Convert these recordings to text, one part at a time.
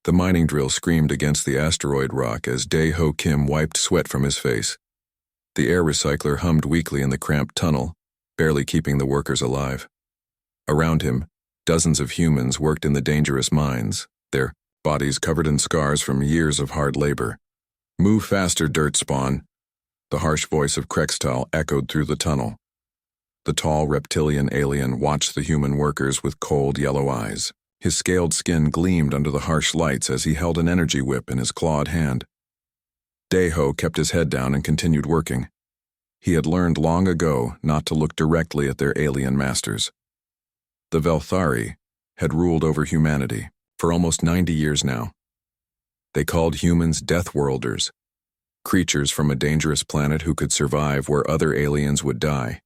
The mining drill screamed against the asteroid rock as Dae-Ho Kim wiped sweat from his face. The air recycler hummed weakly in the cramped tunnel, barely keeping the workers alive. Around him, dozens of humans worked in the dangerous mines, their bodies covered in scars from years of hard labor. "Move faster, dirt spawn," the harsh voice of Krextal echoed through the tunnel. The tall reptilian alien watched the human workers with cold yellow eyes. His scaled skin gleamed under the harsh lights as he held an energy whip in his clawed hand. Dae-Ho kept his head down and continued working. He had learned long ago not to look directly at their alien masters. The Velthari had ruled over humanity for almost 90 years now. They called humans Deathworlders, creatures from a dangerous planet who could survive where other aliens would die.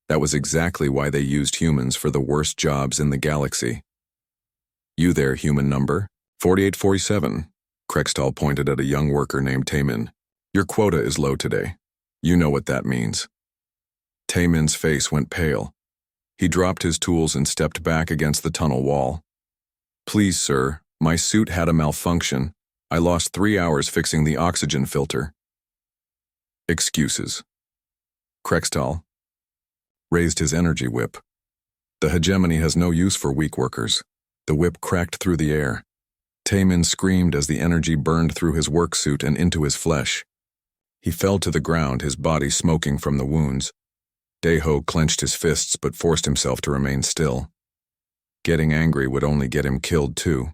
That was exactly why they used humans for the worst jobs in the galaxy. "You there, human number? 4847. Krextal pointed at a young worker named Taemin. "Your quota is low today. You know what that means." Taemin's face went pale. He dropped his tools and stepped back against the tunnel wall. "Please, sir, my suit had a malfunction. I lost 3 hours fixing the oxygen filter." "Excuses." Krextal raised his energy whip. "The hegemony has no use for weak workers." The whip cracked through the air. Taemin screamed as the energy burned through his work suit and into his flesh. He fell to the ground, his body smoking from the wounds. Dae-Ho clenched his fists but forced himself to remain still. Getting angry would only get him killed too.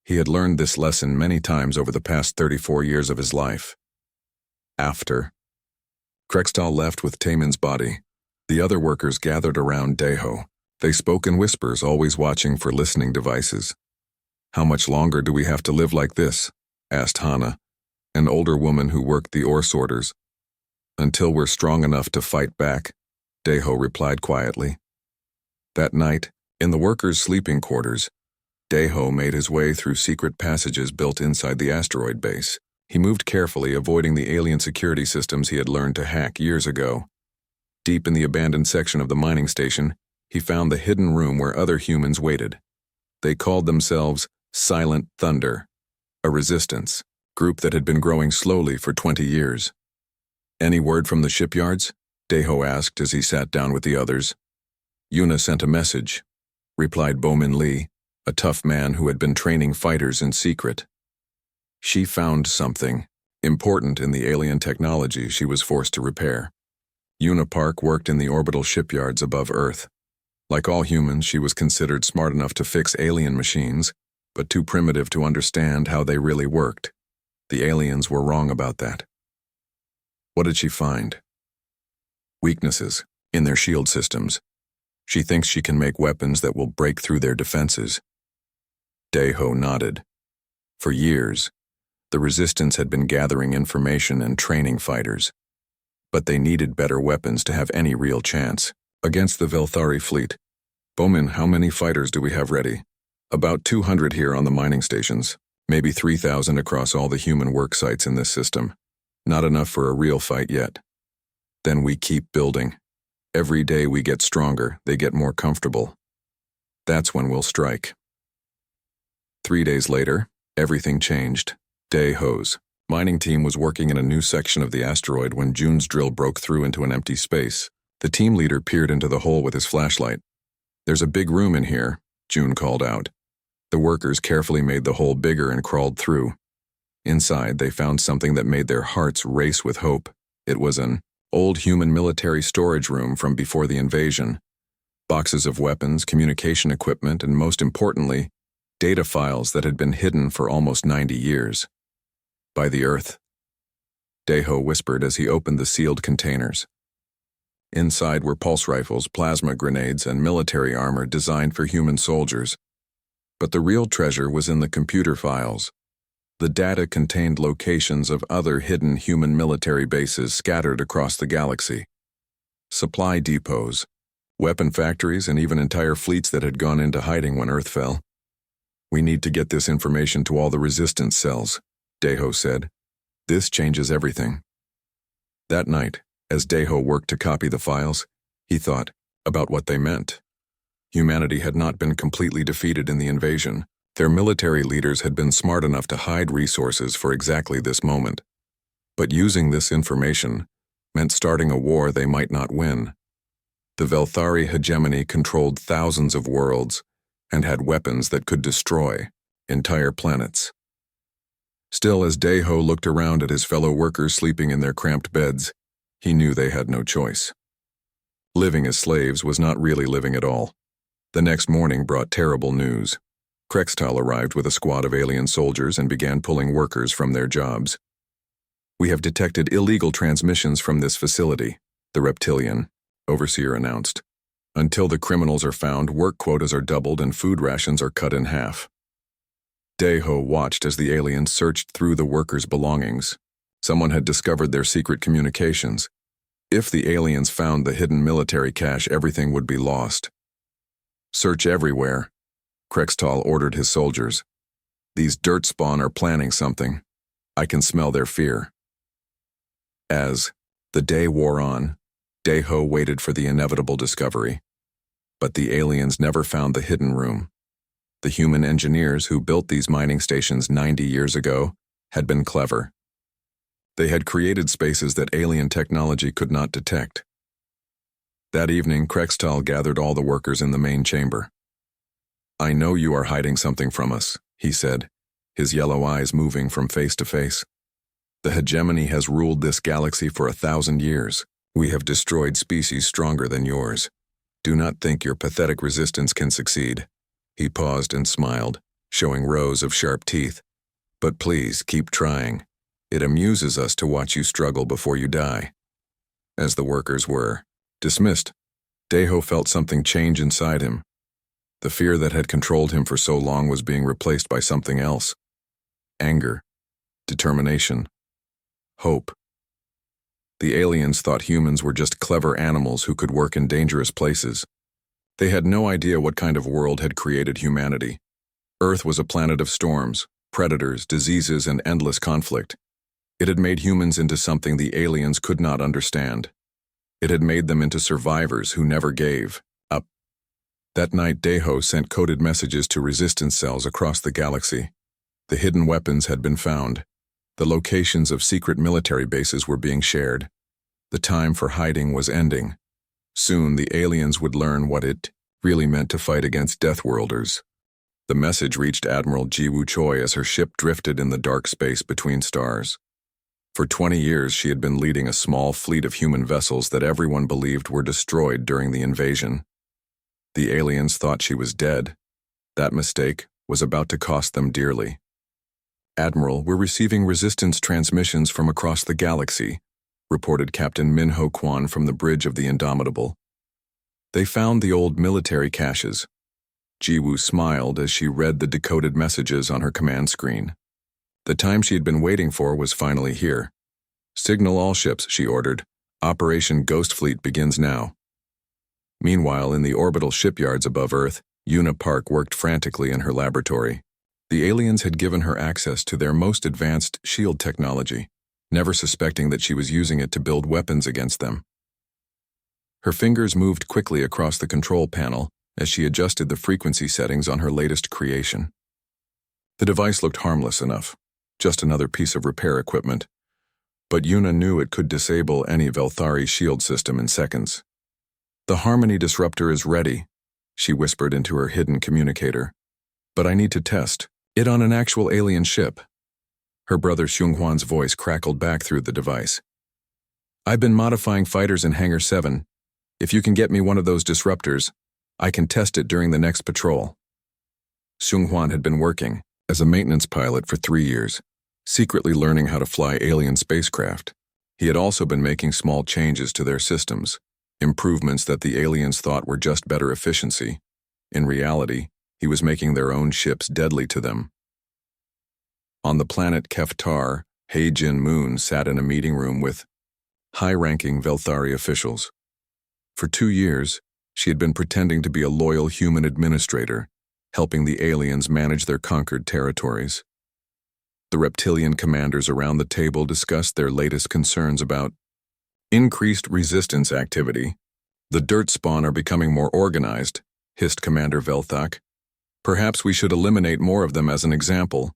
He had learned this lesson many times over the past 34 years of his life. After Krextal left with Taemin's body, the other workers gathered around Dae-Ho. They spoke in whispers, always watching for listening devices. "How much longer do we have to live like this?" asked Hana, an older woman who worked the ore sorters. "Until we're strong enough to fight back," Dae-Ho replied quietly. That night, in the workers' sleeping quarters, Dae-Ho made his way through secret passages built inside the asteroid base. He moved carefully, avoiding the alien security systems he had learned to hack years ago. Deep in the abandoned section of the mining station, he found the hidden room where other humans waited. They called themselves Silent Thunder, a resistance group that had been growing slowly for 20 years. "Any word from the shipyards?" Dae-Ho asked as he sat down with the others. "Yuna sent a message," replied Bowman Lee, a tough man who had been training fighters in secret. "She found something important in the alien technology she was forced to repair." Yuna Park worked in the orbital shipyards above Earth. Like all humans, she was considered smart enough to fix alien machines, but too primitive to understand how they really worked. The aliens were wrong about that. What did she find? Weaknesses in their shield systems. She thinks she can make weapons that will break through their defenses. Dae-Ho nodded. For years, the Resistance had been gathering information and training fighters, but they needed better weapons to have any real chance against the Velthari fleet. "Bowman, how many fighters do we have ready?" "About 200 here on the mining stations, maybe 3,000 across all the human work sites in this system. Not enough for a real fight yet." "Then we keep building. Every day we get stronger, they get more comfortable. That's when we'll strike." 3 days later, everything changed. Dae-Ho's mining team was working in a new section of the asteroid when June's drill broke through into an empty space. The team leader peered into the hole with his flashlight. "There's a big room in here," June called out. The workers carefully made the hole bigger and crawled through. Inside, they found something that made their hearts race with hope. It was an old human military storage room from before the invasion. Boxes of weapons, communication equipment, and most importantly, data files that had been hidden for almost 90 years. "By the Earth," Dae-Ho whispered as he opened the sealed containers. Inside were pulse rifles, plasma grenades, and military armor designed for human soldiers. But the real treasure was in the computer files. The data contained locations of other hidden human military bases scattered across the galaxy. Supply depots, weapon factories, and even entire fleets that had gone into hiding when Earth fell. "We need to get this information to all the resistance cells," Dae-Ho said. "This changes everything." That night, as Dae-Ho worked to copy the files, he thought about what they meant. Humanity had not been completely defeated in the invasion. Their military leaders had been smart enough to hide resources for exactly this moment. But using this information meant starting a war they might not win. The Velthari hegemony controlled thousands of worlds and had weapons that could destroy entire planets. Still, as Deho looked around at his fellow workers sleeping in their cramped beds, he knew they had no choice. Living as slaves was not really living at all. The next morning brought terrible news. Krextal arrived with a squad of alien soldiers and began pulling workers from their jobs. "We have detected illegal transmissions from this facility," the reptilian overseer announced. "Until the criminals are found, work quotas are doubled and food rations are cut in half." Deho watched as the aliens searched through the workers' belongings. Someone had discovered their secret communications. If the aliens found the hidden military cache, everything would be lost. "Search everywhere," Krextal ordered his soldiers. "These dirt spawn are planning something. I can smell their fear." As the day wore on, Deho waited for the inevitable discovery. But the aliens never found the hidden room. The human engineers who built these mining stations 90 years ago had been clever. They had created spaces that alien technology could not detect. That evening, Krextal gathered all the workers in the main chamber. "I know you are hiding something from us," he said, his yellow eyes moving from face to face. "The hegemony has ruled this galaxy for 1,000 years. We have destroyed species stronger than yours. Do not think your pathetic resistance can succeed." He paused and smiled, showing rows of sharp teeth. "But please, keep trying. It amuses us to watch you struggle before you die." As the workers were dismissed, Deho felt something change inside him. The fear that had controlled him for so long was being replaced by something else. Anger, determination, hope. The aliens thought humans were just clever animals who could work in dangerous places. They had no idea what kind of world had created humanity. Earth was a planet of storms, predators, diseases, and endless conflict. It had made humans into something the aliens could not understand. It had made them into survivors who never gave up. That night, Deho sent coded messages to resistance cells across the galaxy. The hidden weapons had been found. The locations of secret military bases were being shared. The time for hiding was ending. Soon, the aliens would learn what it really meant to fight against Deathworlders. The message reached Admiral Jiwoo Choi as her ship drifted in the dark space between stars. For 20 years, she had been leading a small fleet of human vessels that everyone believed were destroyed during the invasion. The aliens thought she was dead. That mistake was about to cost them dearly. "Admiral, we're receiving resistance transmissions from across the galaxy," reported Captain Min-Ho Kwan from the bridge of the Indomitable. "They found the old military caches." Jiwoo smiled as she read the decoded messages on her command screen. The time she had been waiting for was finally here. "Signal all ships," she ordered. "Operation Ghost Fleet begins now." Meanwhile, in the orbital shipyards above Earth, Yuna Park worked frantically in her laboratory. The aliens had given her access to their most advanced shield technology, never suspecting that she was using it to build weapons against them. Her fingers moved quickly across the control panel as she adjusted the frequency settings on her latest creation. The device looked harmless enough, just another piece of repair equipment. But Yuna knew it could disable any Velthari shield system in seconds. "The Harmony Disruptor is ready," she whispered into her hidden communicator. "But I need to test it on an actual alien ship." Her brother Xunghwan's voice crackled back through the device. "I've been modifying fighters in Hangar 7. If you can get me one of those disruptors, I can test it during the next patrol." Xunghwan had been working as a maintenance pilot for 3 years, secretly learning how to fly alien spacecraft. He had also been making small changes to their systems, improvements that the aliens thought were just better efficiency. In reality, he was making their own ships deadly to them. On the planet Keftar, He-Jin Moon sat in a meeting room with high-ranking Velthari officials. For 2 years, she had been pretending to be a loyal human administrator, helping the aliens manage their conquered territories. The reptilian commanders around the table discussed their latest concerns about increased resistance activity. "The dirt spawn are becoming more organized," hissed Commander Velthak. Perhaps we should eliminate more of them as an example.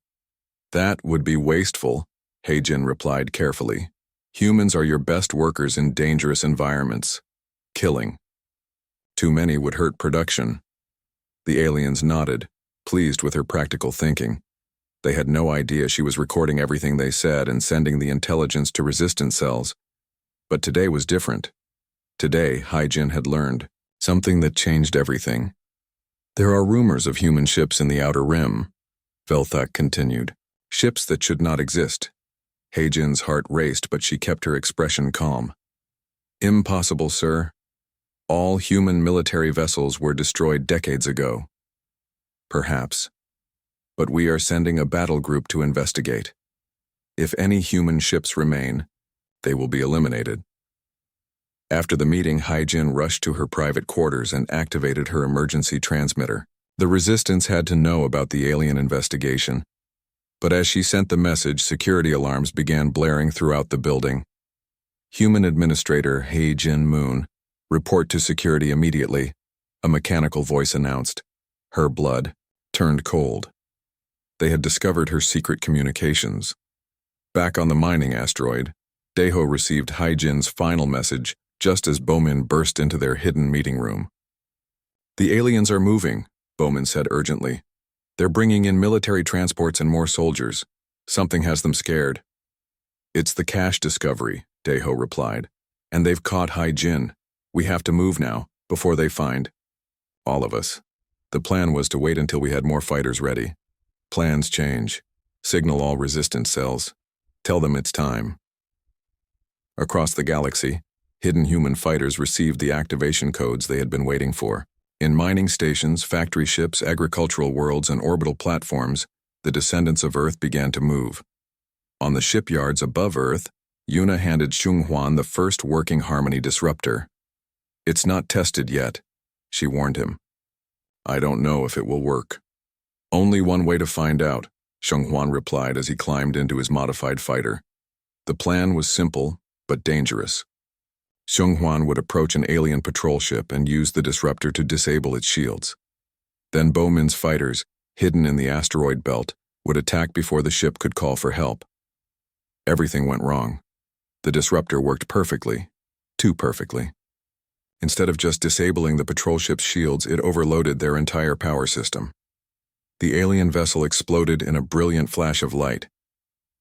That would be wasteful, Heijin replied carefully. Humans are your best workers in dangerous environments. Killing too many would hurt production. The aliens nodded, pleased with her practical thinking. They had no idea she was recording everything they said and sending the intelligence to resistance cells. But today was different. Today, Heijin had learned something that changed everything. There are rumors of human ships in the Outer Rim, Velthak continued. Ships that should not exist. Heijin's heart raced, but she kept her expression calm. Impossible, sir. All human military vessels were destroyed decades ago. Perhaps. But we are sending a battle group to investigate. If any human ships remain, they will be eliminated. After the meeting, Heijin rushed to her private quarters and activated her emergency transmitter. The resistance had to know about the alien investigation. But as she sent the message, security alarms began blaring throughout the building. Human Administrator Heijin Moon, report to security immediately, a mechanical voice announced. Her blood turned cold. They had discovered her secret communications. Back on the mining asteroid, Daeho received Heijin's final message just as Bowman burst into their hidden meeting room. The aliens are moving, Bowman said urgently. They're bringing in military transports and more soldiers. Something has them scared. It's the cache discovery, Daeho replied. And they've caught Heijin. We have to move now, before they find all of us. The plan was to wait until we had more fighters ready. Plans change. Signal all resistance cells. Tell them it's time. Across the galaxy, hidden human fighters received the activation codes they had been waiting for. In mining stations, factory ships, agricultural worlds, and orbital platforms, the descendants of Earth began to move. On the shipyards above Earth, Yuna handed Xunhuan the first working harmony disruptor. It's not tested yet, she warned him. I don't know if it will work. Only one way to find out, Xunhuan replied as he climbed into his modified fighter. The plan was simple, but dangerous. Xunhuan would approach an alien patrol ship and use the disruptor to disable its shields. Then Bowman's fighters, hidden in the asteroid belt, would attack before the ship could call for help. Everything went wrong. The disruptor worked perfectly, too perfectly. Instead of just disabling the patrol ship's shields, it overloaded their entire power system. The alien vessel exploded in a brilliant flash of light.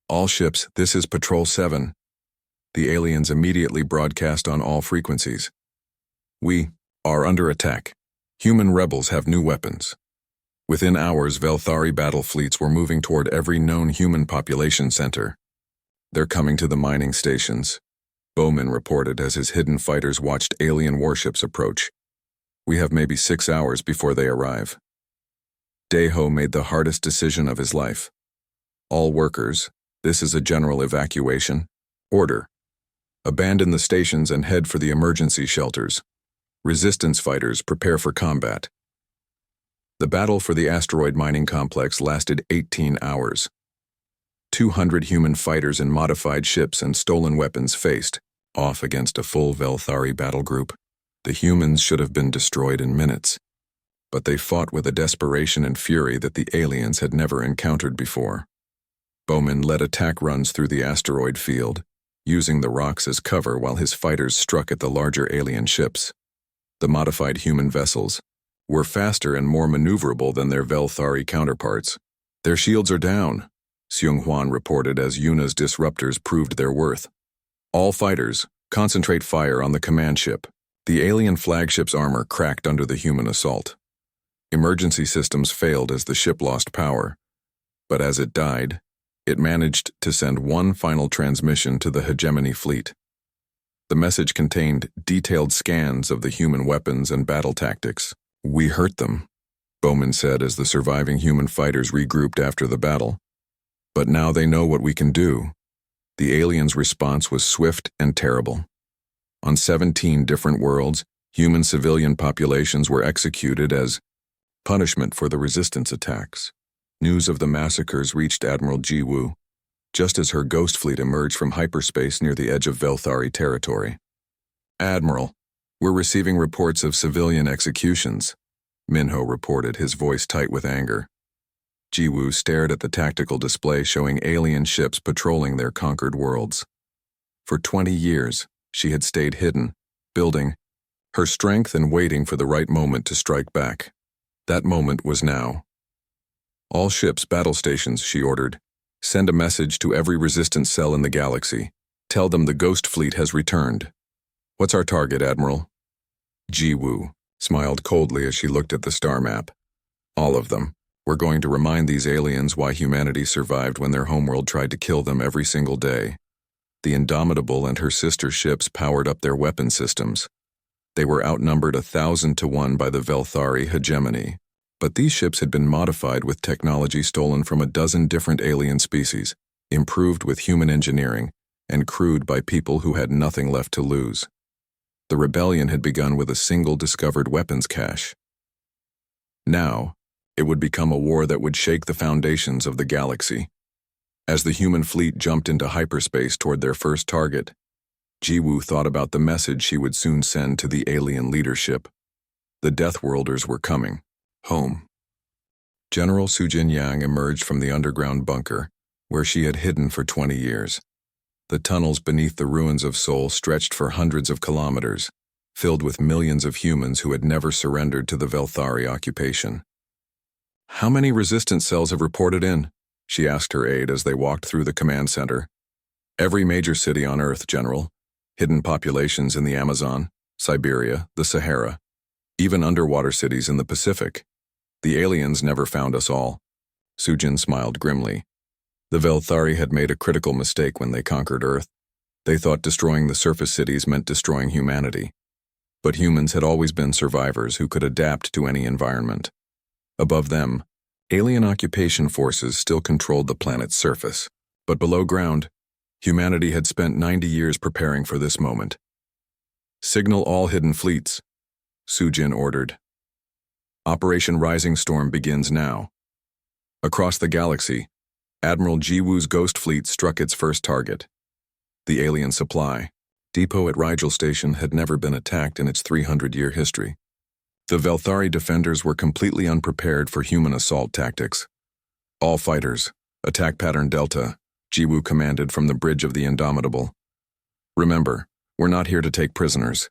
All ships, this is Patrol 7. The aliens immediately broadcast on all frequencies. We are under attack. Human rebels have new weapons. Within hours, Velthari battle fleets were moving toward every known human population center. They're coming to the mining stations, Bowman reported as his hidden fighters watched alien warships approach. We have maybe 6 hours before they arrive. Daeho made the hardest decision of his life. All workers, this is a general evacuation. Order. Abandon the stations and head for the emergency shelters. Resistance fighters prepare for combat. The battle for the asteroid mining complex lasted 18 hours. 200 human fighters in modified ships and stolen weapons faced off against a full Velthari battle group. The humans should have been destroyed in minutes, but they fought with a desperation and fury that the aliens had never encountered before. Bowman led attack runs through the asteroid field, using the rocks as cover while his fighters struck at the larger alien ships. The modified human vessels were faster and more maneuverable than their Velthari counterparts. Their shields are down, Xunhuan reported as Yuna's disruptors proved their worth. All fighters, concentrate fire on the command ship. The alien flagship's armor cracked under the human assault. Emergency systems failed as the ship lost power, but as it died, it managed to send one final transmission to the hegemony fleet. The message contained detailed scans of the human weapons and battle tactics. We hurt them, Bowman said as the surviving human fighters regrouped after the battle. But now they know what we can do. The aliens' response was swift and terrible. On 17 different worlds, human civilian populations were executed as punishment for the resistance attacks. News of the massacres reached Admiral Jiwoo, just as her ghost fleet emerged from hyperspace near the edge of Velthari territory. Admiral, we're receiving reports of civilian executions. Minho reported, his voice tight with anger. Jiwoo stared at the tactical display showing alien ships patrolling their conquered worlds. For 20 years, she had stayed hidden, building her strength and waiting for the right moment to strike back. That moment was now. All ships, battle stations, she ordered. Send a message to every resistance cell in the galaxy. Tell them the Ghost Fleet has returned. What's our target, Admiral? Jiwoo smiled coldly as she looked at the star map. All of them. We're going to remind these aliens why humanity survived when their homeworld tried to kill them every single day. The Indomitable and her sister ships powered up their weapon systems. They were outnumbered 1,000 to 1 by the Velthari hegemony. But these ships had been modified with technology stolen from a dozen different alien species, improved with human engineering, and crewed by people who had nothing left to lose. The rebellion had begun with a single discovered weapons cache. Now, it would become a war that would shake the foundations of the galaxy. As the human fleet jumped into hyperspace toward their first target, Jiwoo thought about the message she would soon send to the alien leadership. The Deathworlders were coming. Home. General Sujin Yang emerged from the underground bunker, where she had hidden for 20 years. The tunnels beneath the ruins of Seoul stretched for hundreds of kilometers, filled with millions of humans who had never surrendered to the Velthari occupation. How many resistance cells have reported in? She asked her aide as they walked through the command center. Every major city on Earth, General. Hidden populations in the Amazon, Siberia, the Sahara, even underwater cities in the Pacific. The aliens never found us all. Sujin smiled grimly. The Velthari had made a critical mistake when they conquered Earth. They thought destroying the surface cities meant destroying humanity. But humans had always been survivors who could adapt to any environment. Above them, alien occupation forces still controlled the planet's surface. But below ground, humanity had spent 90 years preparing for this moment. Signal all hidden fleets, Sujin ordered. Operation Rising Storm begins now. Across the galaxy, Admiral Jiwoo's Ghost Fleet struck its first target. The alien supply depot at Rigel Station had never been attacked in its 300-year history. The Velthari defenders were completely unprepared for human assault tactics. All fighters, attack pattern Delta, Jiwoo commanded from the bridge of the Indomitable. Remember, we're not here to take prisoners.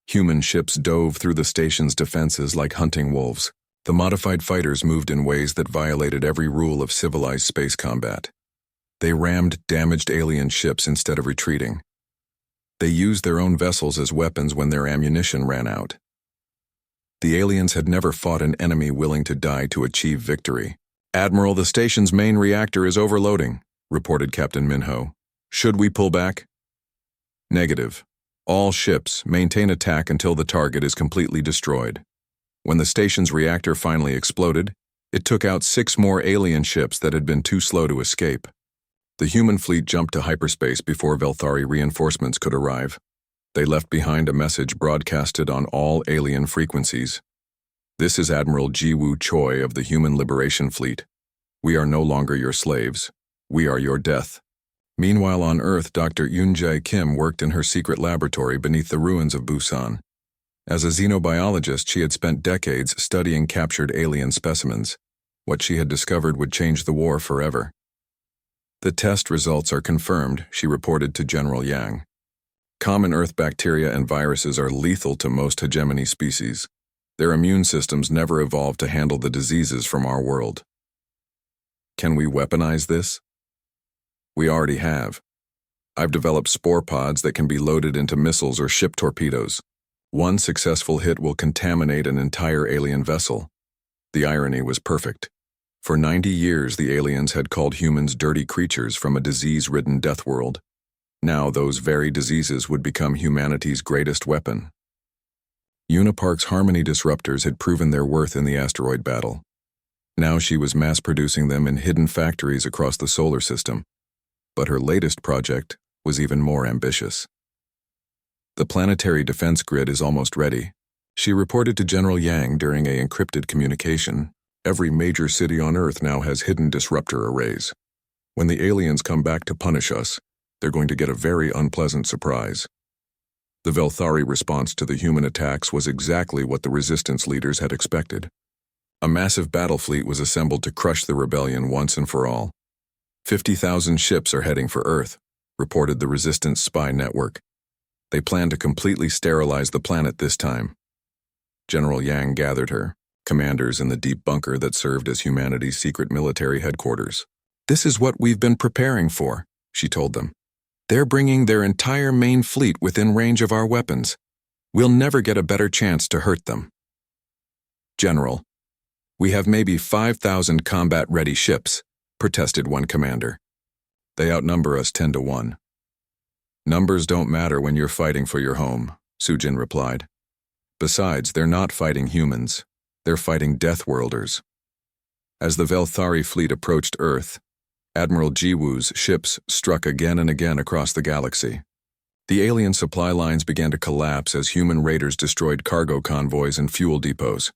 Human ships dove through the station's defenses like hunting wolves. The modified fighters moved in ways that violated every rule of civilized space combat. They rammed damaged alien ships instead of retreating. They used their own vessels as weapons when their ammunition ran out. The aliens had never fought an enemy willing to die to achieve victory. Admiral, the station's main reactor is overloading, reported Captain Minho. Should we pull back? Negative. All ships maintain attack until the target is completely destroyed. When the station's reactor finally exploded, it took out 6 more alien ships that had been too slow to escape. The human fleet jumped to hyperspace before Velthari reinforcements could arrive. They left behind a message broadcasted on all alien frequencies. This is Admiral Jiwoo Choi of the Human Liberation Fleet. We are no longer your slaves. We are your death. Meanwhile on Earth, Dr. Yoonjae Kim worked in her secret laboratory beneath the ruins of Busan. As a xenobiologist, she had spent decades studying captured alien specimens. What she had discovered would change the war forever. The test results are confirmed, she reported to General Yang. Common Earth bacteria and viruses are lethal to most hegemony species. Their immune systems never evolved to handle the diseases from our world. Can we weaponize this? We already have. I've developed spore pods that can be loaded into missiles or ship torpedoes. One successful hit will contaminate an entire alien vessel. The irony was perfect. For 90 years, the aliens had called humans dirty creatures from a disease-ridden death world. Now those very diseases would become humanity's greatest weapon. Unipark's Harmony disruptors had proven their worth in the asteroid battle. Now she was mass-producing them in hidden factories across the solar system. But her latest project was even more ambitious. The planetary defense grid is almost ready. She reported to General Yang during an encrypted communication. Every major city on Earth now has hidden disruptor arrays. When the aliens come back to punish us, they're going to get a very unpleasant surprise. The Velthari response to the human attacks was exactly what the resistance leaders had expected. A massive battle fleet was assembled to crush the rebellion once and for all. 50,000 ships are heading for Earth, reported the resistance spy network. They plan to completely sterilize the planet this time. General Yang gathered her commanders in the deep bunker that served as humanity's secret military headquarters. "This is what we've been preparing for," she told them. "They're bringing their entire main fleet within range of our weapons. We'll never get a better chance to hurt them." "General, we have maybe 5,000 combat-ready ships," protested one commander. "They outnumber us 10 to 1. "Numbers don't matter when you're fighting for your home," Sujin replied. "Besides, they're not fighting humans. They're fighting Deathworlders." As the Velthari fleet approached Earth, Admiral Jiwoo's ships struck again and again across the galaxy. The alien supply lines began to collapse as human raiders destroyed cargo convoys and fuel depots.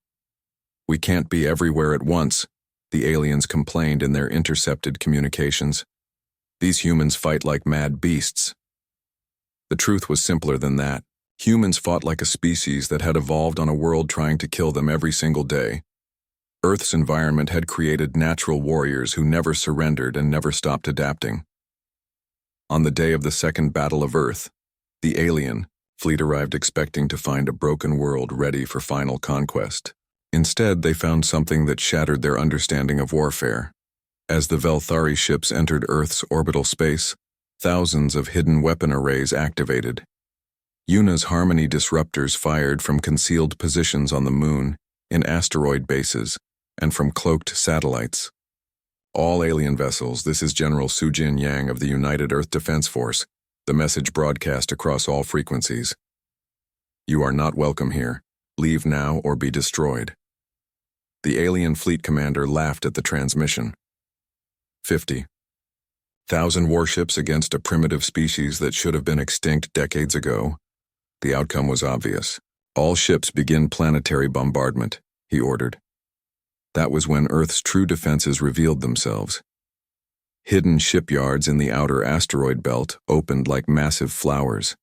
"We can't be everywhere at once," the aliens complained in their intercepted communications. "These humans fight like mad beasts." The truth was simpler than that. Humans fought like a species that had evolved on a world trying to kill them every single day. Earth's environment had created natural warriors who never surrendered and never stopped adapting. On the day of the Second Battle of Earth, the alien fleet arrived expecting to find a broken world ready for final conquest. Instead, they found something that shattered their understanding of warfare. As the Velthari ships entered Earth's orbital space, thousands of hidden weapon arrays activated. Yuna's Harmony disruptors fired from concealed positions on the Moon, in asteroid bases, and from cloaked satellites. "All alien vessels, this is General Sujin Yang of the United Earth Defense Force," the message broadcast across all frequencies. "You are not welcome here. Leave now or be destroyed." The alien fleet commander laughed at the transmission. 50,000 warships against a primitive species that should have been extinct decades ago. The outcome was obvious. "All ships begin planetary bombardment," he ordered. That was when Earth's true defenses revealed themselves. Hidden shipyards in the outer asteroid belt opened like massive flowers.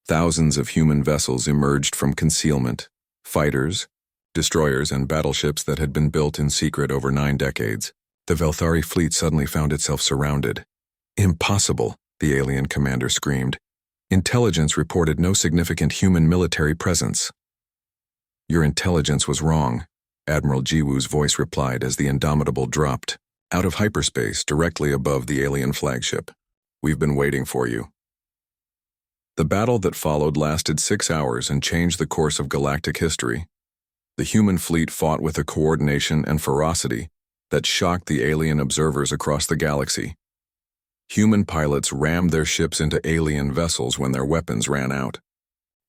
Thousands of human vessels emerged from concealment, fighters, destroyers, and battleships that had been built in secret over 9 decades. The Velthari fleet suddenly found itself surrounded. "Impossible," the alien commander screamed. "Intelligence reported no significant human military presence." "Your intelligence was wrong," Admiral Jiwoo's voice replied as the Indomitable dropped out of hyperspace directly above the alien flagship. "We've been waiting for you." The battle that followed lasted 6 hours and changed the course of galactic history. The human fleet fought with a coordination and ferocity that shocked the alien observers across the galaxy. Human pilots rammed their ships into alien vessels when their weapons ran out.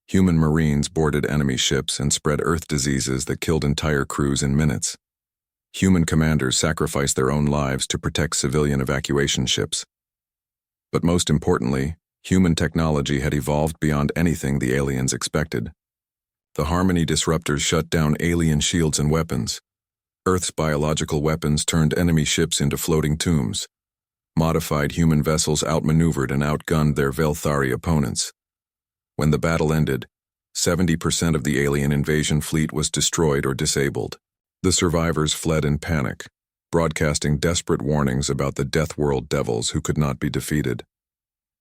Human Marines boarded enemy ships and spread Earth diseases that killed entire crews in minutes. Human commanders sacrificed their own lives to protect civilian evacuation ships. But most importantly, human technology had evolved beyond anything the aliens expected. The Harmony disruptors shut down alien shields and weapons. Earth's biological weapons turned enemy ships into floating tombs. Modified human vessels outmaneuvered and outgunned their Velthari opponents. When the battle ended, 70% of the alien invasion fleet was destroyed or disabled. The survivors fled in panic, broadcasting desperate warnings about the Deathworld devils who could not be defeated.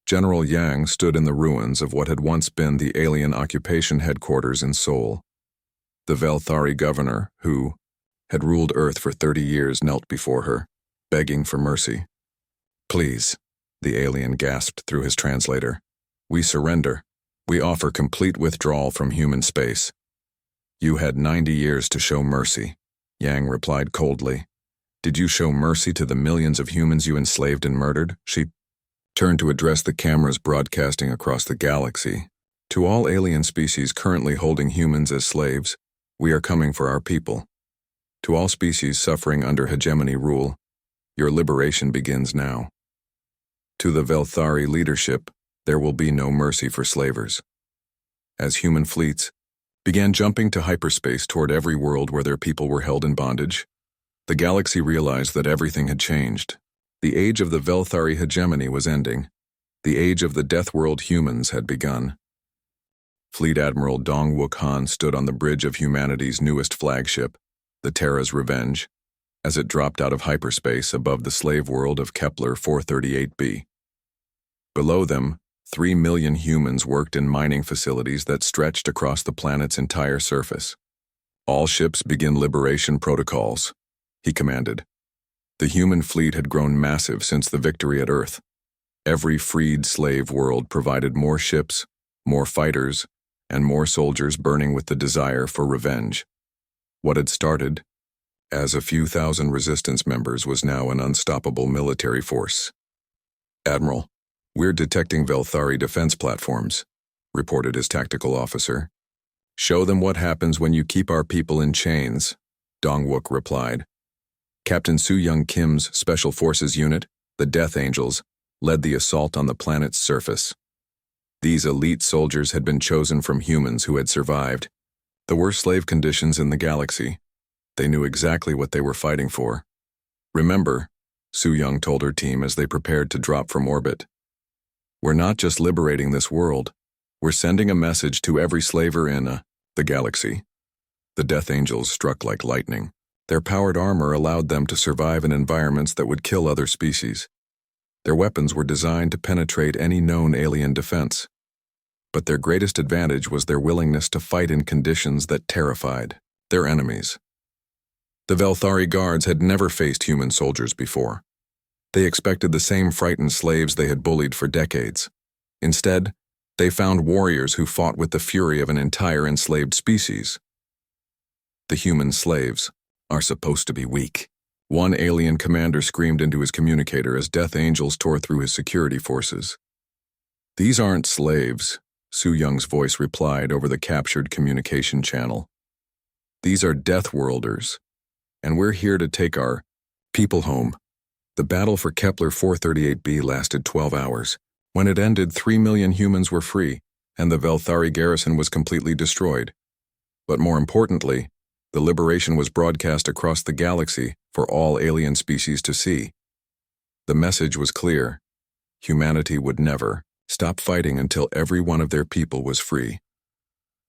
General Yang stood in the ruins of what had once been the alien occupation headquarters in Seoul. The Velthari governor, who had ruled Earth for 30 years, knelt before her, begging for mercy. "Please," the alien gasped through his translator. "We surrender. We offer complete withdrawal from human space." "You had 90 years to show mercy," Yang replied coldly. "Did you show mercy to the millions of humans you enslaved and murdered?" She turned to address the cameras broadcasting across the galaxy. "To all alien species currently holding humans as slaves, we are coming for our people. To all species suffering under hegemony rule, your liberation begins now. To the Velthari leadership, there will be no mercy for slavers." As human fleets began jumping to hyperspace toward every world where their people were held in bondage, the galaxy realized that everything had changed. The age of the Velthari hegemony was ending. The age of the Deathworld humans had begun. Fleet Admiral Dong Wook Han stood on the bridge of humanity's newest flagship, the Terra's Revenge, as it dropped out of hyperspace above the slave world of Kepler 438b. Below them, 3 million humans worked in mining facilities that stretched across the planet's entire surface. "All ships begin liberation protocols," he commanded. The human fleet had grown massive since the victory at Earth. Every freed slave world provided more ships, more fighters, and more soldiers burning with the desire for revenge. What had started as a few thousand resistance members was now an unstoppable military force. "Admiral, we're detecting Velthari defense platforms," reported his tactical officer. "Show them what happens when you keep our people in chains," Dong Wook replied. Captain Soo-Young Kim's Special Forces Unit, the Death Angels, led the assault on the planet's surface. These elite soldiers had been chosen from humans who had survived the worst slave conditions in the galaxy. They knew exactly what they were fighting for. "Remember," Soo-Young told her team as they prepared to drop from orbit, "we're not just liberating this world, we're sending a message to every slaver in the galaxy." The Death Angels struck like lightning. Their powered armor allowed them to survive in environments that would kill other species. Their weapons were designed to penetrate any known alien defense. But their greatest advantage was their willingness to fight in conditions that terrified their enemies. The Velthari guards had never faced human soldiers before. They expected the same frightened slaves they had bullied for decades. Instead, they found warriors who fought with the fury of an entire enslaved species. "The human slaves are supposed to be weak," one alien commander screamed into his communicator as Death Angels tore through his security forces. "These aren't slaves," Soo-Young's voice replied over the captured communication channel. "These are Deathworlders, and we're here to take our people home." The battle for Kepler 438b lasted 12 hours. When it ended, 3 million humans were free, and the Velthari garrison was completely destroyed. But more importantly, the liberation was broadcast across the galaxy for all alien species to see. The message was clear: humanity would never stop fighting until every one of their people was free.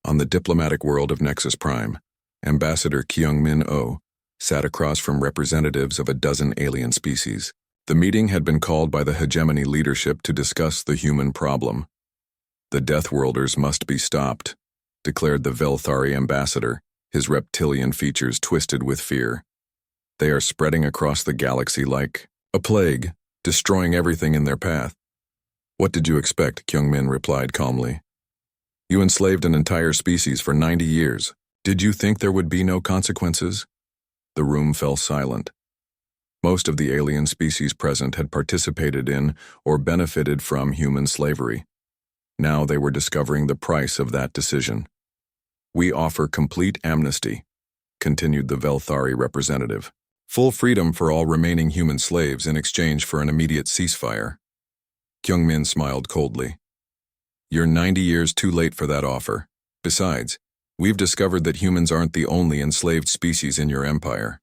On the diplomatic world of Nexus Prime, Ambassador Kyung-Min Oh sat across from representatives of a dozen alien species. The meeting had been called by the hegemony leadership to discuss the human problem. "The Deathworlders must be stopped," declared the Velthari ambassador, his reptilian features twisted with fear. "They are spreading across the galaxy like a plague, destroying everything in their path." "What did you expect?" Kyung-Min replied calmly. "You enslaved an entire species for 90 years. Did you think there would be no consequences?" The room fell silent. Most of the alien species present had participated in or benefited from human slavery. Now they were discovering the price of that decision. "We offer complete amnesty," continued the Velthari representative. "Full freedom for all remaining human slaves in exchange for an immediate ceasefire." Kyung-Min smiled coldly. "You're 90 years too late for that offer. Besides, we've discovered that humans aren't the only enslaved species in your empire."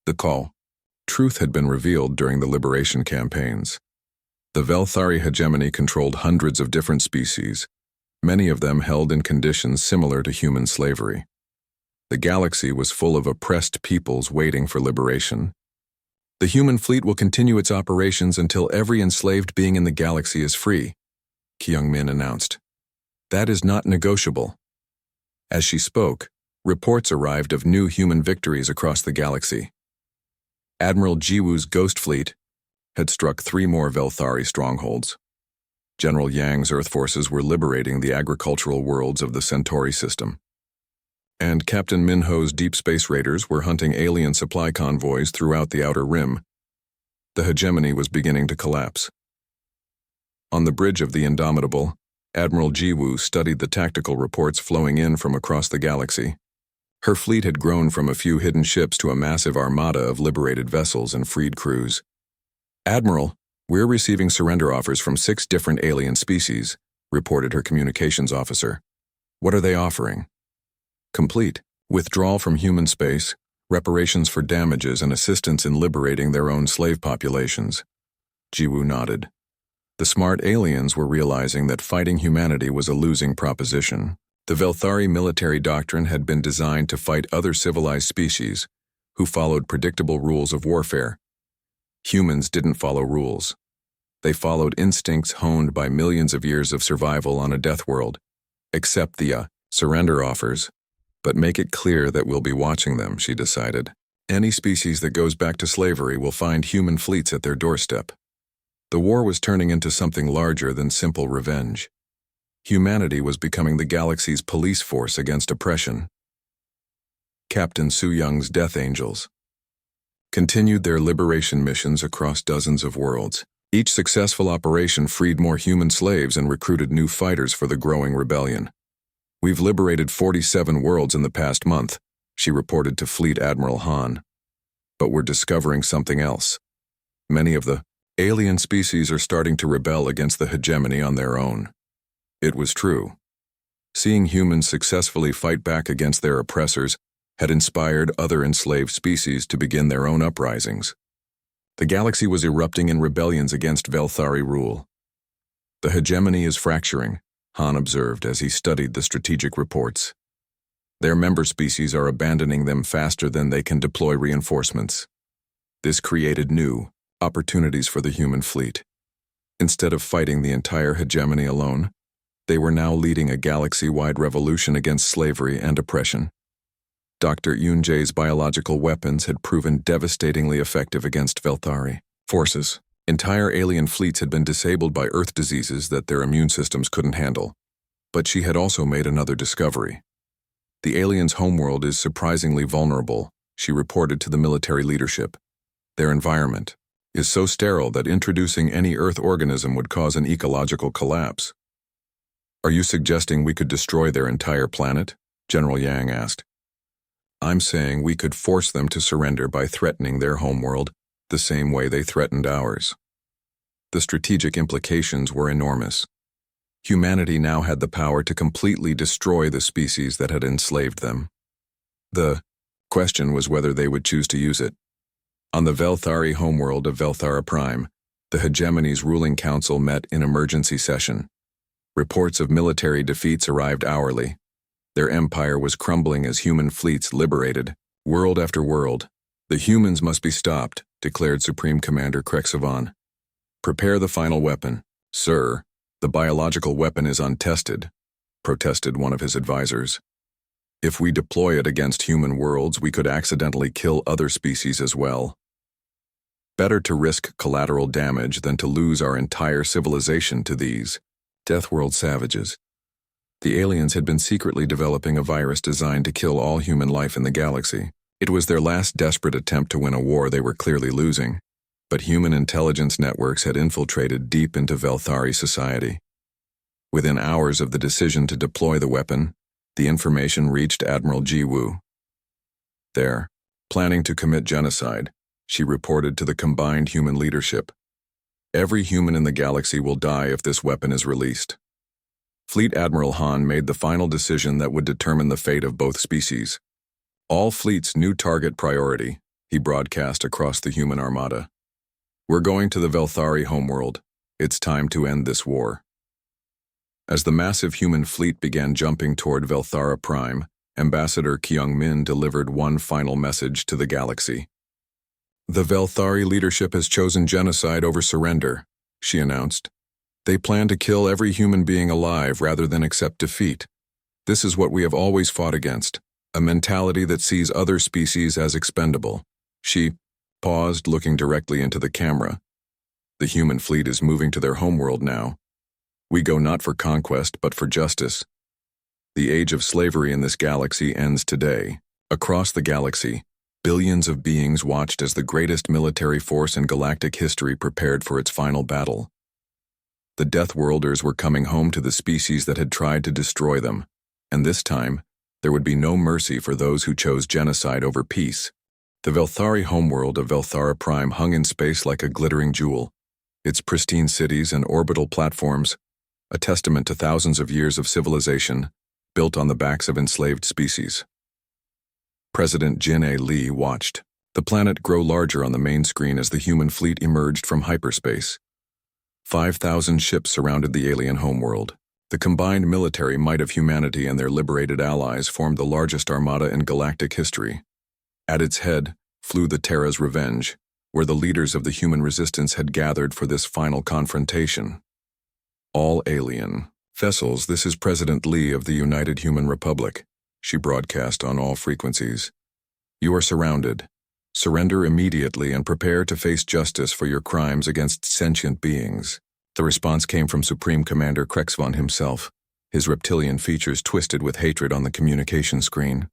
The truth had been revealed during the liberation campaigns. The Velthari hegemony controlled hundreds of different species, many of them held in conditions similar to human slavery. The galaxy was full of oppressed peoples waiting for liberation. "The human fleet will continue its operations until every enslaved being in the galaxy is free," Kyung-Min announced. "That is not negotiable." As she spoke, reports arrived of new human victories across the galaxy. Admiral Jiwoo's Ghost Fleet had struck 3 more Velthari strongholds. General Yang's Earth forces were liberating the agricultural worlds of the Centauri system. And Captain Minho's Deep Space Raiders were hunting alien supply convoys throughout the Outer Rim. The hegemony was beginning to collapse. On the bridge of the Indomitable, Admiral Jiwoo studied the tactical reports flowing in from across the galaxy. Her fleet had grown from a few hidden ships to a massive armada of liberated vessels and freed crews. "Admiral, we're receiving surrender offers from 6 different alien species," reported her communications officer. "What are they offering?" "Complete withdrawal from human space, reparations for damages, and assistance in liberating their own slave populations." Jiwoo nodded. The smart aliens were realizing that fighting humanity was a losing proposition. The Velthari military doctrine had been designed to fight other civilized species who followed predictable rules of warfare. Humans didn't follow rules. They followed instincts honed by millions of years of survival on a death world. Accept the surrender offers, but make it clear that we'll be watching them, she decided. Any species that goes back to slavery will find human fleets at their doorstep. The war was turning into something larger than simple revenge. Humanity was becoming the galaxy's police force against oppression. Captain Su Young's Death Angels continued their liberation missions across dozens of worlds. Each successful operation freed more human slaves and recruited new fighters for the growing rebellion. We've liberated 47 worlds in the past month, she reported to Fleet Admiral Han. But we're discovering something else. Many of the alien species are starting to rebel against the hegemony on their own. It was true. Seeing humans successfully fight back against their oppressors had inspired other enslaved species to begin their own uprisings. The galaxy was erupting in rebellions against Velthari rule. The hegemony is fracturing, Han observed as he studied the strategic reports. Their member species are abandoning them faster than they can deploy reinforcements. This created new opportunities for the human fleet. Instead of fighting the entire hegemony alone, they were now leading a galaxy-wide revolution against slavery and oppression. Dr. Yunjae's biological weapons had proven devastatingly effective against Velthari forces. Entire alien fleets had been disabled by Earth diseases that their immune systems couldn't handle. But she had also made another discovery. The aliens' homeworld is surprisingly vulnerable, she reported to the military leadership. Their environment is so sterile that introducing any Earth organism would cause an ecological collapse. Are you suggesting we could destroy their entire planet? General Yang asked. I'm saying we could force them to surrender by threatening their homeworld the same way they threatened ours. The strategic implications were enormous. Humanity now had the power to completely destroy the species that had enslaved them. The question was whether they would choose to use it. On the Velthari homeworld of Velthara Prime, the hegemony's ruling council met in emergency session. Reports of military defeats arrived hourly. Their empire was crumbling as human fleets liberated, world after world. The humans must be stopped, declared Supreme Commander Krexavan. Prepare the final weapon. Sir, the biological weapon is untested, protested one of his advisors. If we deploy it against human worlds, we could accidentally kill other species as well. Better to risk collateral damage than to lose our entire civilization to these Deathworld savages. The aliens had been secretly developing a virus designed to kill all human life in the galaxy. It was their last desperate attempt to win a war they were clearly losing. But human intelligence networks had infiltrated deep into Velthari society. Within hours of the decision to deploy the weapon, the information reached Admiral Jiwoo. They're planning to commit genocide, she reported to the combined human leadership. Every human in the galaxy will die if this weapon is released. Fleet Admiral Han made the final decision that would determine the fate of both species. All fleets new target priority, he broadcast across the human armada. We're going to the Velthari homeworld. It's time to end this war. As the massive human fleet began jumping toward Velthara Prime, Ambassador Kyung-min delivered one final message to the galaxy. The Velthari leadership has chosen genocide over surrender, she announced. They plan to kill every human being alive rather than accept defeat. This is what we have always fought against, a mentality that sees other species as expendable. She paused, looking directly into the camera. The human fleet is moving to their homeworld now. We go not for conquest, but for justice. The age of slavery in this galaxy ends today. Across the galaxy, billions of beings watched as the greatest military force in galactic history prepared for its final battle. The Deathworlders were coming home to the species that had tried to destroy them, and this time, there would be no mercy for those who chose genocide over peace. The Velthari homeworld of Velthara Prime hung in space like a glittering jewel, its pristine cities and orbital platforms, a testament to thousands of years of civilization built on the backs of enslaved species. President Jin-A Lee watched the planet grow larger on the main screen as the human fleet emerged from hyperspace. 5,000 ships surrounded the alien homeworld. The combined military might of humanity and their liberated allies formed the largest armada in galactic history. At its head flew the Terra's Revenge, where the leaders of the human resistance had gathered for this final confrontation. All alien vessels, this is President Lee of the United Human Republic, she broadcast on all frequencies. You are surrounded. Surrender immediately and prepare to face justice for your crimes against sentient beings. The response came from Supreme Commander Krexvon himself, his reptilian features twisted with hatred on the communication screen.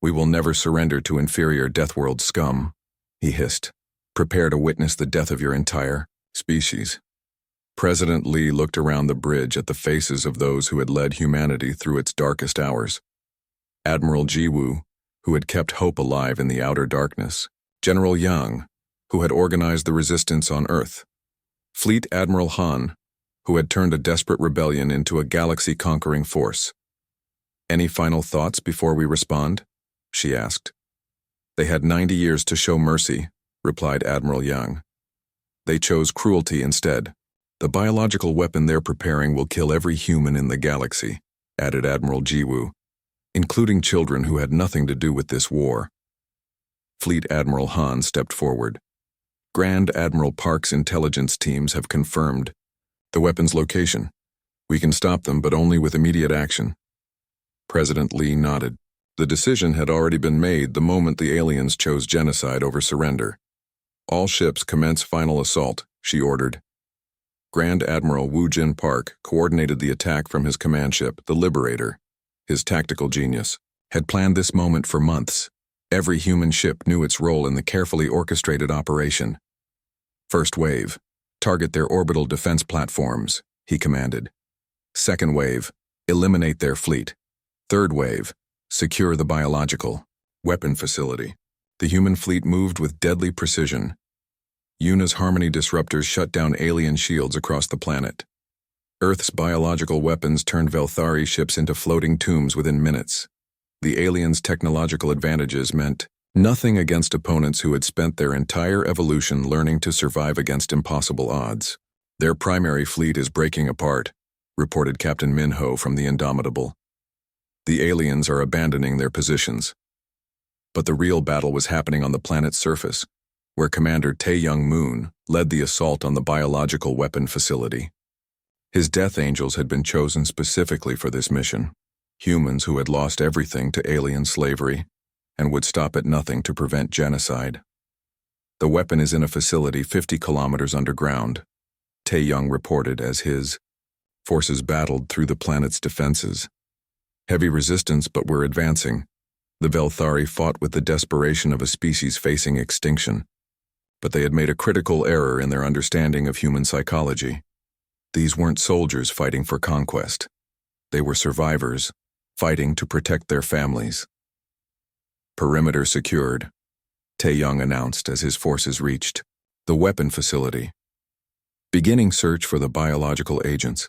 We will never surrender to inferior Deathworld scum, he hissed. Prepare to witness the death of your entire species. President Lee looked around the bridge at the faces of those who had led humanity through its darkest hours. Admiral Jiwoo, who had kept hope alive in the outer darkness. General Yang, who had organized the resistance on Earth. Fleet Admiral Han, who had turned a desperate rebellion into a galaxy-conquering force. Any final thoughts before we respond? She asked. They had 90 years to show mercy, replied Admiral Yang. They chose cruelty instead. The biological weapon they're preparing will kill every human in the galaxy, added Admiral Jiwoo, including children who had nothing to do with this war. Fleet Admiral Han stepped forward. Grand Admiral Park's intelligence teams have confirmed the weapon's location. We can stop them, but only with immediate action. President Lee nodded. The decision had already been made the moment the aliens chose genocide over surrender. All ships commence final assault, she ordered. Grand Admiral Woo Jin Park coordinated the attack from his command ship, the Liberator. His tactical genius had planned this moment for months. Every human ship knew its role in the carefully orchestrated operation. First wave, target their orbital defense platforms, he commanded. Second wave, eliminate their fleet. Third wave, secure the biological weapon facility. The human fleet moved with deadly precision. Yuna's Harmony disruptors shut down alien shields across the planet. Earth's biological weapons turned Velthari ships into floating tombs within minutes. The aliens' technological advantages meant nothing against opponents who had spent their entire evolution learning to survive against impossible odds. Their primary fleet is breaking apart, reported Captain Minho from the Indomitable. The aliens are abandoning their positions. But the real battle was happening on the planet's surface, where Commander Tae-Young Moon led the assault on the biological weapon facility. His Death Angels had been chosen specifically for this mission, humans who had lost everything to alien slavery and would stop at nothing to prevent genocide. The weapon is in a facility 50 kilometers underground, Tae-Young reported as his forces battled through the planet's defenses. Heavy resistance, but we're advancing. The Velthari fought with the desperation of a species facing extinction, but they had made a critical error in their understanding of human psychology. These weren't soldiers fighting for conquest. They were survivors, fighting to protect their families. Perimeter secured, Tae-Young announced as his forces reached the weapon facility. Beginning search for the biological agents.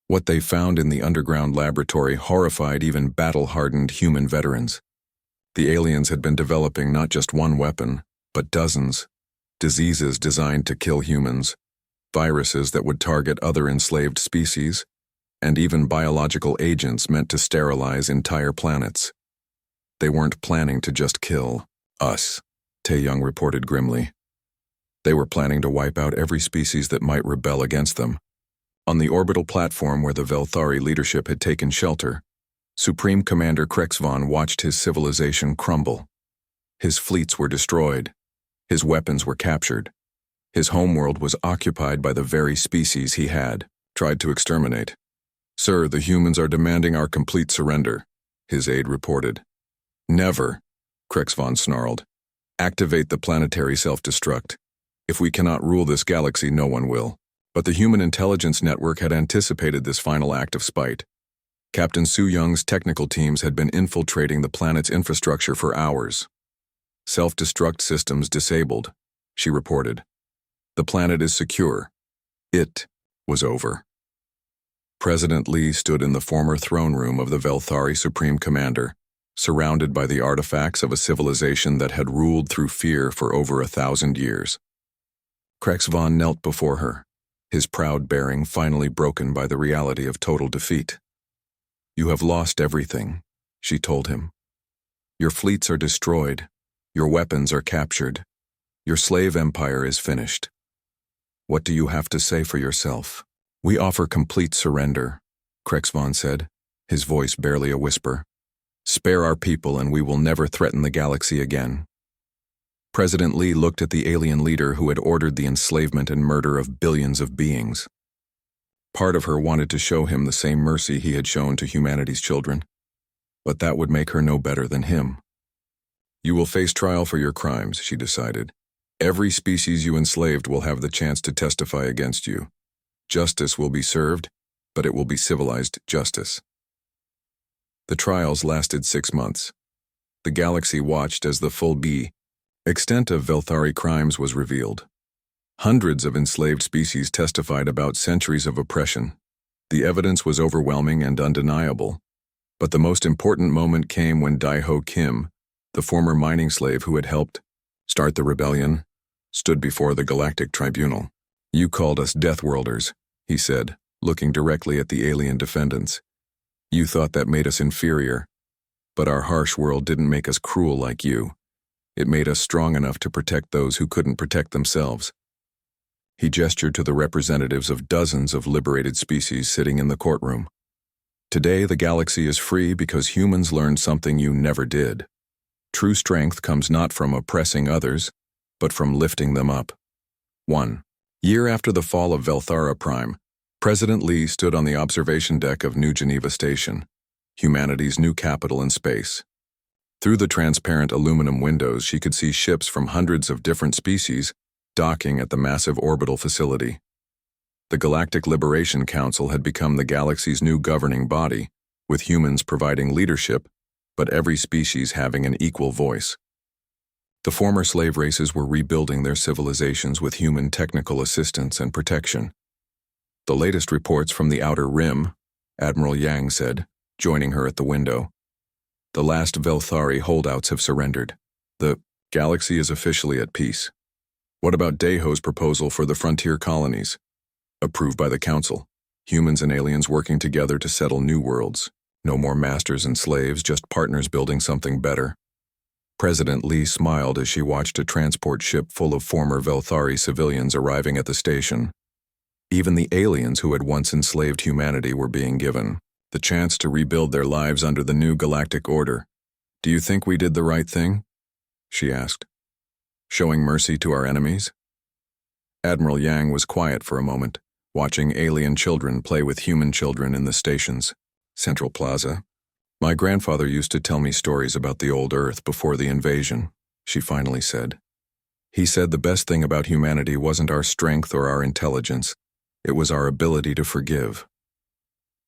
What they found in the underground laboratory horrified even battle-hardened human veterans. The aliens had been developing not just one weapon, but dozens. Diseases designed to kill humans, viruses that would target other enslaved species, and even biological agents meant to sterilize entire planets. They weren't planning to just kill us, Tae-Young reported grimly. They were planning to wipe out every species that might rebel against them. On the orbital platform where the Velthari leadership had taken shelter, Supreme Commander Krexvon watched his civilization crumble. His fleets were destroyed. His weapons were captured. His homeworld was occupied by the very species he had tried to exterminate. Sir, the humans are demanding our complete surrender, his aide reported. Never, Krexvon snarled. Activate the planetary self-destruct. If we cannot rule this galaxy, no one will. But the Human Intelligence Network had anticipated this final act of spite. Captain Su Young's technical teams had been infiltrating the planet's infrastructure for hours. Self-destruct systems disabled, she reported. The planet is secure. It was over. President Lee stood in the former throne room of the Velthari Supreme Commander, surrounded by the artifacts of a civilization that had ruled through fear for over 1,000 years. Krexvon knelt before her, his proud bearing finally broken by the reality of total defeat. "You have lost everything," she told him. "Your fleets are destroyed, your weapons are captured, your slave empire is finished. What do you have to say for yourself?" "We offer complete surrender," Krexvon said, his voice barely a whisper. "Spare our people and we will never threaten the galaxy again." President Lee looked at the alien leader who had ordered the enslavement and murder of billions of beings. Part of her wanted to show him the same mercy he had shown to humanity's children, but that would make her no better than him. "You will face trial for your crimes," she decided. "Every species you enslaved will have the chance to testify against you. Justice will be served, but it will be civilized justice." The trials lasted 6 months. The galaxy watched as the full extent of Velthari crimes was revealed. Hundreds of enslaved species testified about centuries of oppression. The evidence was overwhelming and undeniable, but the most important moment came when Daiho Kim, the former mining slave who had helped start the rebellion, stood before the Galactic Tribunal. "You called us Deathworlders," he said, looking directly at the alien defendants. "You thought that made us inferior, but our harsh world didn't make us cruel like you. It made us strong enough to protect those who couldn't protect themselves." He gestured to the representatives of dozens of liberated species sitting in the courtroom. "Today the galaxy is free because humans learned something you never did. True strength comes not from oppressing others, but from lifting them up." 1. Year after the fall of Velthara Prime, President Lee stood on the observation deck of New Geneva Station, humanity's new capital in space. Through the transparent aluminum windows, she could see ships from hundreds of different species docking at the massive orbital facility. The Galactic Liberation Council had become the galaxy's new governing body, with humans providing leadership, but every species having an equal voice. The former slave races were rebuilding their civilizations with human technical assistance and protection. "The latest reports from the Outer Rim," Admiral Yang said, joining her at the window. "The last Velthari holdouts have surrendered. The galaxy is officially at peace." "What about Daiho's proposal for the frontier colonies?" "Approved by the Council. Humans and aliens working together to settle new worlds. No more masters and slaves, just partners building something better." President Lee smiled as she watched a transport ship full of former Velthari civilians arriving at the station. Even the aliens who had once enslaved humanity were being given the chance to rebuild their lives under the new galactic order. "Do you think we did the right thing?" she asked. "Showing mercy to our enemies?" Admiral Yang was quiet for a moment, watching alien children play with human children in the station's central plaza. "My grandfather used to tell me stories about the old Earth before the invasion," she finally said. "He said the best thing about humanity wasn't our strength or our intelligence, it was our ability to forgive."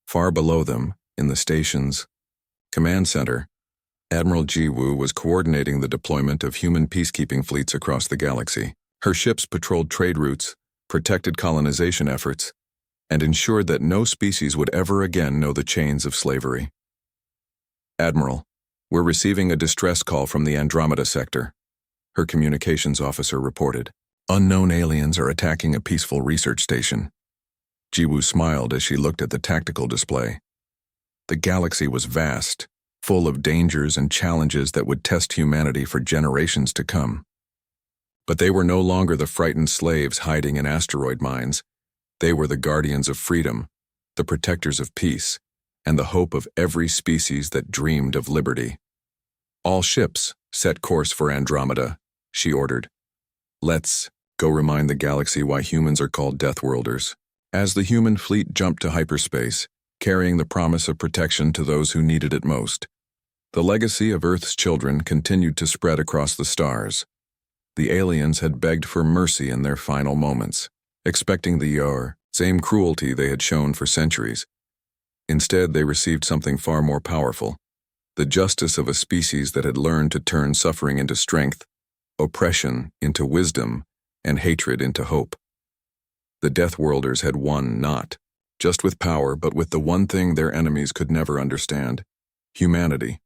Far below them, in the station's command center, Admiral Ji Woo was coordinating the deployment of human peacekeeping fleets across the galaxy. Her ships patrolled trade routes, protected colonization efforts, and ensured that no species would ever again know the chains of slavery. "Admiral, we're receiving a distress call from the Andromeda sector," her communications officer reported. "Unknown aliens are attacking a peaceful research station." Jiwoo smiled as she looked at the tactical display. The galaxy was vast, full of dangers and challenges that would test humanity for generations to come. But they were no longer the frightened slaves hiding in asteroid mines. They were the guardians of freedom, the protectors of peace, and the hope of every species that dreamed of liberty. "All ships, set course for Andromeda," she ordered. "Let's go remind the galaxy why humans are called Deathworlders." As the human fleet jumped to hyperspace, carrying the promise of protection to those who needed it most, the legacy of Earth's children continued to spread across the stars. The aliens had begged for mercy in their final moments, expecting the same cruelty they had shown for centuries. Instead, they received something far more powerful, the justice of a species that had learned to turn suffering into strength, oppression into wisdom, and hatred into hope. The Deathworlders had won not just with power, but with the one thing their enemies could never understand: humanity.